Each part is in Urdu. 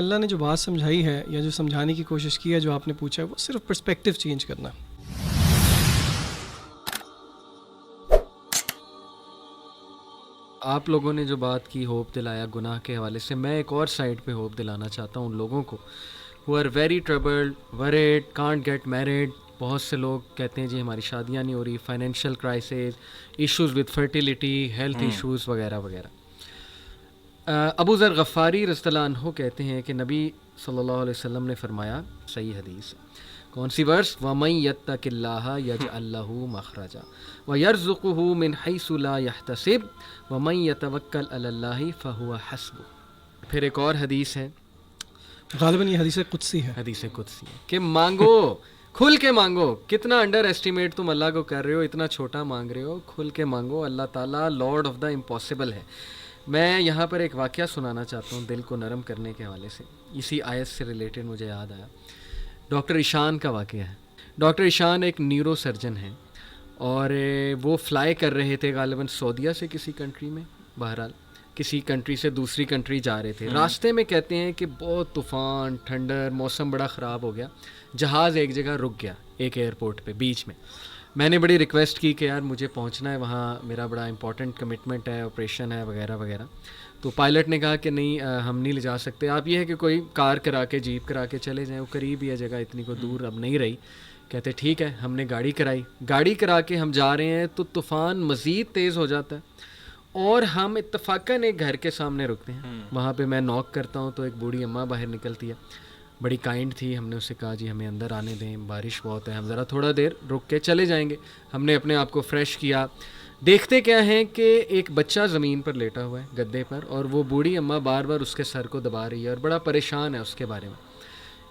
اللہ نے جو بات سمجھائی ہے یا جو سمجھانے کی کوشش کی ہے, جو آپ نے پوچھا ہے, وہ صرف پرسپیکٹیو چینج کرنا. آپ لوگوں نے جو بات کی ہوپ دلایا گناہ کے حوالے سے, میں ایک اور سائڈ پہ ہوپ دلانا چاہتا ہوں ان لوگوں کو who are very troubled, worried, can't get married. بہت سے لوگ کہتے ہیں جی ہماری شادیاں نہیں ہو رہی, financial crisis, issues with fertility, health issues وغیرہ وغیرہ. ابو ذر غفاری رضی اللہ عنہ کہتے ہیں کہ نبی صلی اللہ علیہ وسلم نے فرمایا, صحیح حدیث, کون سی ورس, وَمَن يَتَّقِ اللَّهَ يَجْعَل لَّهُ مَخْرَجًا وَيَرْزُقْهُ مِنْ حَيْثُ لَا يَحْتَسِبُ وَمَن يَتَوَكَّلْ عَلَى اللَّهِ فَهُوَ حَسْبُهُ. پھر ایک اور حدیث ہے, غالباً یہ حدیث قدسی ہے. حدیث قدسی ہے کہ مانگو, کھل کے مانگو. کتنا انڈر ایسٹیمیٹ تم اللہ کو کر رہے ہو, اتنا چھوٹا مانگ رہے ہو. کھل کے مانگو, اللہ تعالیٰ لارڈ آف دا امپاسبل ہے. میں یہاں پر ایک واقعہ سنانا چاہتا ہوں دل کو نرم کرنے کے حوالے سے, اسی آیت سے ریلیٹڈ مجھے یاد آیا. ڈاکٹر ایشان کا واقعہ ہے. ڈاکٹر ایشان ایک نیورو سرجن ہیں اور وہ فلائی کر رہے تھے غالباً سعودیہ سے کسی کنٹری میں, بہرحال کسی کنٹری سے دوسری کنٹری جا رہے تھے. راستے میں کہتے ہیں کہ بہت طوفان, ٹھنڈر, موسم بڑا خراب ہو گیا. جہاز ایک جگہ رک گیا, ایک ایئرپورٹ پہ بیچ میں. میں نے بڑی ریکویسٹ کی کہ یار مجھے پہنچنا ہے وہاں, میرا بڑا امپورٹنٹ کمٹمنٹ ہے, آپریشن ہے وغیرہ وغیرہ. تو پائلٹ نے کہا کہ نہیں ہم نہیں لے جا سکتے, آپ یہ ہے کہ کوئی کار کرا کے, جیپ کرا کے چلے جائیں, وہ قریب ہی ہے جگہ, اتنی کو دور اب نہیں رہی. کہتے ٹھیک ہے. ہم نے گاڑی کرائی, گاڑی کرا کے ہم جا رہے ہیں تو طوفان مزید تیز ہو جاتا ہے اور ہم اتفاقاً ایک گھر کے سامنے رکتے ہیں. وہاں پہ میں نوک کرتا ہوں تو ایک بوڑھی اماں باہر نکلتی ہے, بڑی کائنڈ تھی. ہم نے اسے کہا جی ہمیں اندر آنے دیں, بارش بہت ہے, ہم ذرا تھوڑا دیر رک کے چلے جائیں گے. ہم نے اپنے آپ کو فریش کیا. دیکھتے کیا ہیں کہ ایک بچہ زمین پر لیٹا ہوا ہے گدے پر, اور وہ بوڑھی اماں بار بار اس کے سر کو دبا رہی ہے اور بڑا پریشان ہے اس کے بارے میں.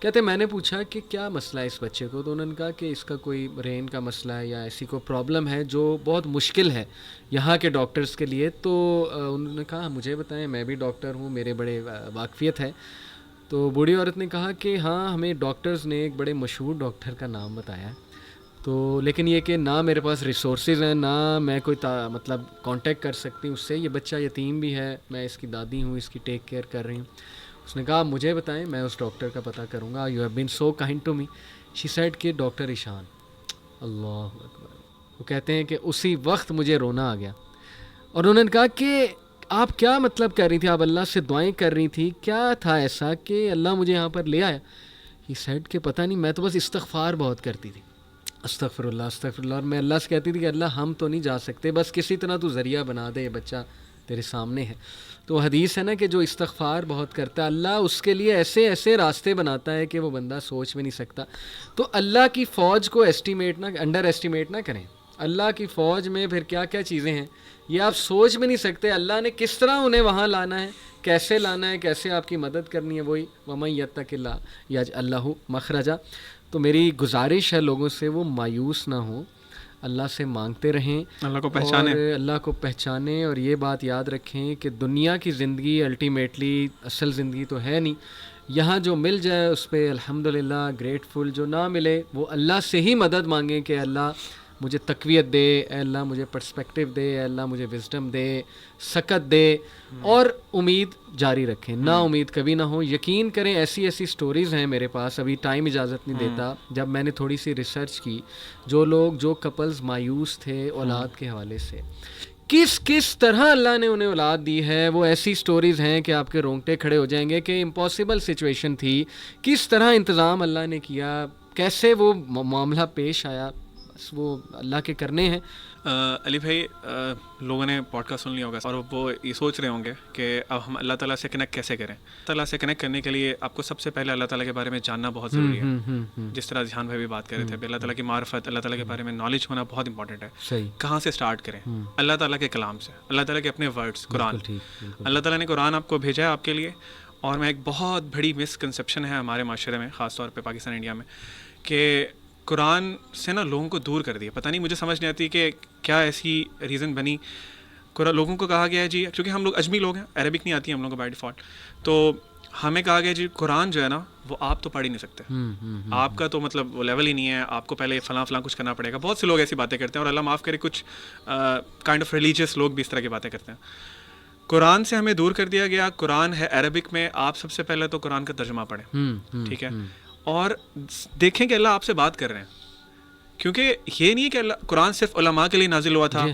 کہتے میں نے پوچھا کہ کیا مسئلہ ہے اس بچے کو, تو انہوں نے کہا کہ اس کا کوئی برین کا مسئلہ ہے یا ایسی کوئی پرابلم ہے جو بہت مشکل ہے یہاں کے ڈاکٹرز کے لیے. تو انہوں نے کہا مجھے بتائیں, میں بھی ڈاکٹر ہوں, میرے بڑے واقفیت ہے. تو بوڑھی عورت نے کہا کہ ہاں ہمیں ڈاکٹرز نے ایک بڑے مشہور ڈاکٹر کا نام بتایا ہے, تو لیکن یہ کہ نہ میرے پاس ریسورسز ہیں, نہ میں کوئی مطلب کانٹیکٹ کر سکتی ہوں اس سے. یہ بچہ یتیم بھی ہے, میں اس کی دادی ہوں, اس کی ٹیک کیئر کر رہی ہوں. اس نے کہا مجھے بتائیں, میں اس ڈاکٹر کا پتہ کروں گا. You have been so kind to me. She said کہ ڈاکٹر ایشان. اللہ اکبر. وہ کہتے ہیں کہ اسی وقت مجھے رونا آ گیا. اور انہوں نے کہا کہ آپ کیا مطلب کر رہی تھی, آپ اللہ سے دعائیں کر رہی تھی, کیا تھا ایسا کہ اللہ مجھے یہاں پر لے آیا؟ ہی سیڈ کہ پتہ نہیں, میں تو بس استغفار بہت کرتی تھی, استغفر اللہ استغفر اللہ. اور میں اللہ سے کہتی تھی کہ اللہ ہم تو نہیں جا سکتے, بس کسی طرح تو ذریعہ بنا دے, یہ بچہ تیرے سامنے ہے. تو حدیث ہے نا کہ جو استغفار بہت کرتا ہے اللہ اس کے لیے ایسے ایسے راستے بناتا ہے کہ وہ بندہ سوچ بھی نہیں سکتا. تو اللہ کی فوج کو انڈر ایسٹیمیٹ نہ کریں. اللہ کی فوج میں پھر کیا کیا چیزیں ہیں یہ آپ سوچ بھی نہیں سکتے. اللہ نے کس طرح انہیں وہاں لانا ہے, کیسے لانا ہے, کیسے آپ کی مدد کرنی ہے. وہی وَمَن يَتَّقِ اللَّهَ يَجْعَل لَّهُ مَخْرَجًا. تو میری گزارش ہے لوگوں سے وہ مایوس نہ ہوں, اللہ سے مانگتے رہیں, اللہ کو پہچانیں, اور اللہ کو پہچانیں. اور یہ بات یاد رکھیں کہ دنیا کی زندگی الٹیمیٹلی اصل زندگی تو ہے نہیں. یہاں جو مل جائے اس پہ الحمدللہ گریٹفل, جو نہ ملے وہ اللہ سے ہی مدد مانگیں کہ اللہ مجھے تقویت دے, اے اللہ مجھے پرسپیکٹیو دے, اے اللہ مجھے وزڈم دے, سکت دے, اور امید جاری رکھیں, نا امید کبھی نہ ہو. یقین کریں ایسی ایسی سٹوریز ہیں میرے پاس, ابھی ٹائم اجازت نہیں دیتا. جب میں نے تھوڑی سی ریسرچ کی, جو کپلز مایوس تھے اولاد کے حوالے سے, کس طرح اللہ نے انہیں اولاد دی ہے, وہ ایسی سٹوریز ہیں کہ آپ کے رونگٹے کھڑے ہو جائیں گے کہ امپاسبل سچویشن تھی, کس طرح انتظام اللہ نے کیا, کیسے وہ معاملہ پیش آیا. بس وہ اللہ کے کرنے ہیں. علی بھائی, لوگوں نے پوڈ کاسٹ سن لیا ہوگا اور وہ یہ سوچ رہے ہوں گے کہ اب ہم اللہ تعالیٰ سے کنیکٹ کیسے کریں. اللہ تعالیٰ سے کنیکٹ کرنے کے لیے آپ کو سب سے پہلے اللہ تعالیٰ کے بارے میں جاننا بہت ضروری ہے. جس طرح ذہان بھائی بھی بات کر رہے تھے, اللہ تعالیٰ کی معرفت, اللہ تعالیٰ کے بارے میں نالج ہونا بہت امپورٹنٹ ہے. صحیح. کہاں سے اسٹارٹ کریں؟ اللہ تعالیٰ کے کلام سے, اللہ تعالیٰ کے اپنے ورڈس, قرآن. اللہ تعالیٰ نے قرآن آپ کو بھیجا ہے آپ کے لیے. اور میں ایک بہت بڑی مسکنسیپشن ہے ہمارے معاشرے میں, خاص طور پہ پاکستان انڈیا میں, کہ قرآن سے نا لوگوں کو دور کر دیا. پتہ نہیں, مجھے سمجھ نہیں آتی کہ کیا ایسی ریزن بنی. لوگوں کو کہا گیا ہے جی, کیونکہ ہم لوگ اجمی لوگ ہیں, عربک نہیں آتی ہم لوگوں کو بائی ڈیفالٹ, تو ہمیں کہا گیا جی قرآن جو ہے نا وہ آپ تو پڑھ ہی نہیں سکتے, آپ کا تو مطلب وہ لیول ہی نہیں ہے, آپ کو پہلے فلاں کچھ کرنا پڑے گا. بہت سے لوگ ایسی باتیں کرتے ہیں, اور اللہ معاف کرے کچھ کائنڈ آف ریلیجیس لوگ بھی اس طرح کی باتیں کرتے ہیں. قرآن سے ہمیں دور کر دیا گیا. قرآن ہے عربک میں, آپ سب سے پہلے تو قرآن کا ترجمہ پڑھیں, ٹھیک ہے, اور دیکھیں کہ اللہ آپ سے بات کر رہے ہیں, کیونکہ یہ نہیں ہے کہ اللہ قرآن صرف علماء کے لیے نازل ہوا تھا.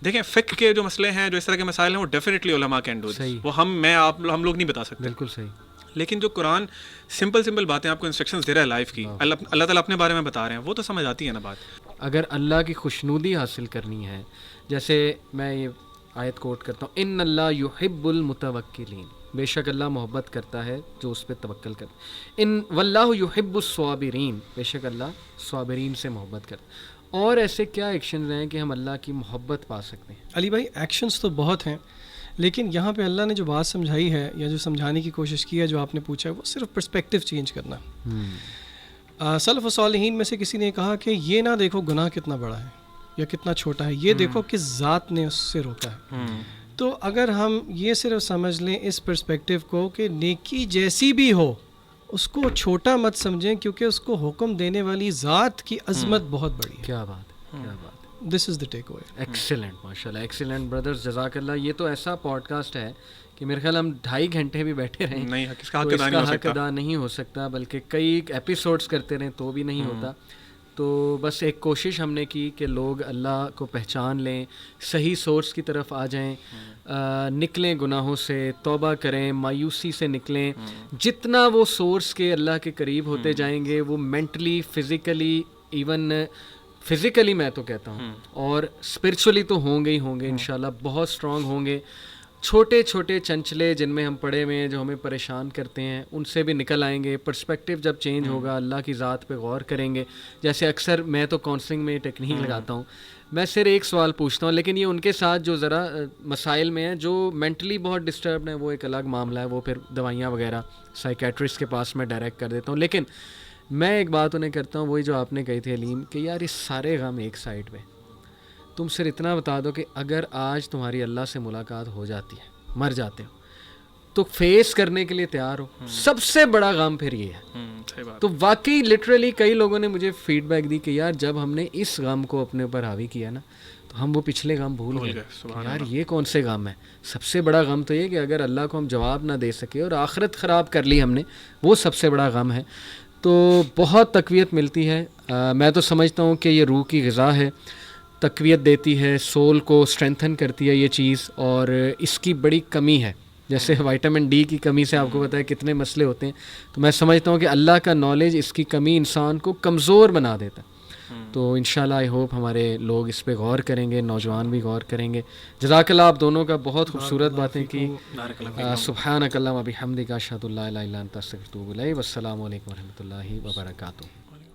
دیکھیں فقہ کے جو مسئلے ہیں, جو اس طرح کے مسائل ہیں, وہ ڈیفینیٹلی علماء کین ڈو دس, وہ ہم لوگ نہیں بتا سکتے. بالکل صحیح. لیکن جو قرآن سمپل باتیں آپ کو انسٹرکشنز دے رہا ہے لائف کی, اللہ تعالیٰ اپنے بارے میں بتا رہے ہیں, وہ تو سمجھ آتی ہے نا بات. اگر اللہ کی خوشنودی حاصل کرنی ہے, جیسے میں یہ آیت کوٹ کرتا ہوں, ان اللہ یحب المتوکلین, بے شک اللہ محبت کرتا ہے جو اس پہ توکل کرتا ہے. ان واللہ یحب الصابرین, بے شک اللہ صابرین سے محبت کرتا ہے. اور ایسے کیا ایکشنز ہیں کہ ہم اللہ کی محبت پا سکتے ہیں؟ علی بھائی ایکشنز تو بہت ہیں, لیکن یہاں پہ اللہ نے جو بات سمجھائی ہے یا جو سمجھانے کی کوشش کی ہے, جو آپ نے پوچھا ہے, وہ صرف پرسپیکٹیو چینج کرنا. سلف و صالحین میں سے کسی نے کہا کہ یہ نہ دیکھو گناہ کتنا بڑا ہے یا کتنا چھوٹا ہے, یہ دیکھو کہ ذات نے اس سے روکا ہے. تو اگر ہم یہ صرف سمجھ لیں اس پرسپیکٹیو کو کہ نیکی جیسی بھی ہو اس کو چھوٹا مت سمجھیں, کیونکہ اس کو حکم دینے والی ذات کی عظمت بہت بڑی ہے. کیا بات ہے, کیا بات ہے. دس از دا ٹیک اوے. ایکسیلنٹ, ماشاء اللہ, ایکسیلنٹ بردرز, جزاک اللہ. یہ تو ایسا پوڈ کاسٹ ہے کہ میرے خیال ہم 2.5 گھنٹے بھی بیٹھے رہیں نہیں, تو اس کا حق ادا نہیں ہو سکتا, بلکہ کئی ایپیسوڈس کرتے رہیں تو بھی نہیں ہوتا. تو بس ایک کوشش ہم نے کی کہ لوگ اللہ کو پہچان لیں, صحیح سورس کی طرف آ جائیں, نکلیں گناہوں سے, توبہ کریں, مایوسی سے نکلیں. جتنا وہ سورس کے اللہ کے قریب ہوتے جائیں گے, وہ مینٹلی, فزیکلی, ایون فزیکلی میں تو کہتا ہوں, اور اسپرچولی تو ہوں گے ہی ہوں گے انشاءاللہ, بہت اسٹرانگ ہوں گے. چھوٹے چھوٹے چنچلے جن میں ہم پڑے ہوئے ہیں, جو ہمیں پریشان کرتے ہیں, ان سے بھی نکل آئیں گے. پرسپیکٹیو جب چینج ہوگا, اللہ کی ذات پہ غور کریں گے. جیسے اکثر میں تو کاؤنسلنگ میں ٹیکنیک لگاتا ہوں, میں صرف ایک سوال پوچھتا ہوں, لیکن یہ ان کے ساتھ جو ذرا مسائل میں ہیں, جو مینٹلی بہت ڈسٹربڈ ہیں, وہ ایک الگ معاملہ ہے, وہ پھر دوائیاں وغیرہ سائیکیٹرسٹ کے پاس میں ڈائریکٹ کر دیتا ہوں. لیکن میں ایک بات انہیں کرتا ہوں, وہی جو آپ نے کہی تھی علیم, کہ یار اس سارے غم ایک سائڈ پہ, تم صرف اتنا بتا دو کہ اگر آج تمہاری اللہ سے ملاقات ہو جاتی ہے, مر جاتے ہو, تو فیس کرنے کے لیے تیار ہو. سب سے بڑا غم پھر یہ ہے. تو واقعی لٹرلی کئی لوگوں نے مجھے فیڈ بیک دی کہ یار جب ہم نے اس غم کو اپنے اوپر حاوی کیا نا, تو ہم وہ پچھلے غم بھول گئے. یار یہ کون سے غم ہے؟ سب سے بڑا غم تو یہ کہ اگر اللہ کو ہم جواب نہ دے سکے اور آخرت خراب کر لی ہم نے, وہ سب سے بڑا غم ہے. تو بہت تقویت ملتی ہے. میں تو سمجھتا ہوں کہ یہ روح کی غذا ہے, تقویت دیتی ہے, سول کو اسٹرینتھن کرتی ہے یہ چیز, اور اس کی بڑی کمی ہے. جیسے وائٹامن ڈی کی کمی سے آپ کو پتہ ہے کتنے مسئلے ہوتے ہیں, تو میں سمجھتا ہوں کہ اللہ کا نالج اس کی کمی انسان کو کمزور بنا دیتا ہے. تو انشاءاللہ آئی ہوپ ہمارے لوگ اس پہ غور کریں گے, نوجوان بھی غور کریں گے. جزاک اللہ آپ دونوں کا, بہت خوبصورت باتیں کی. سبحانک اللہم و بحمدک اشہد ان لا الہ الا انت استغفرک و اتوب الیک. والسلام علیکم و رحمۃ اللہ وبرکاتہ.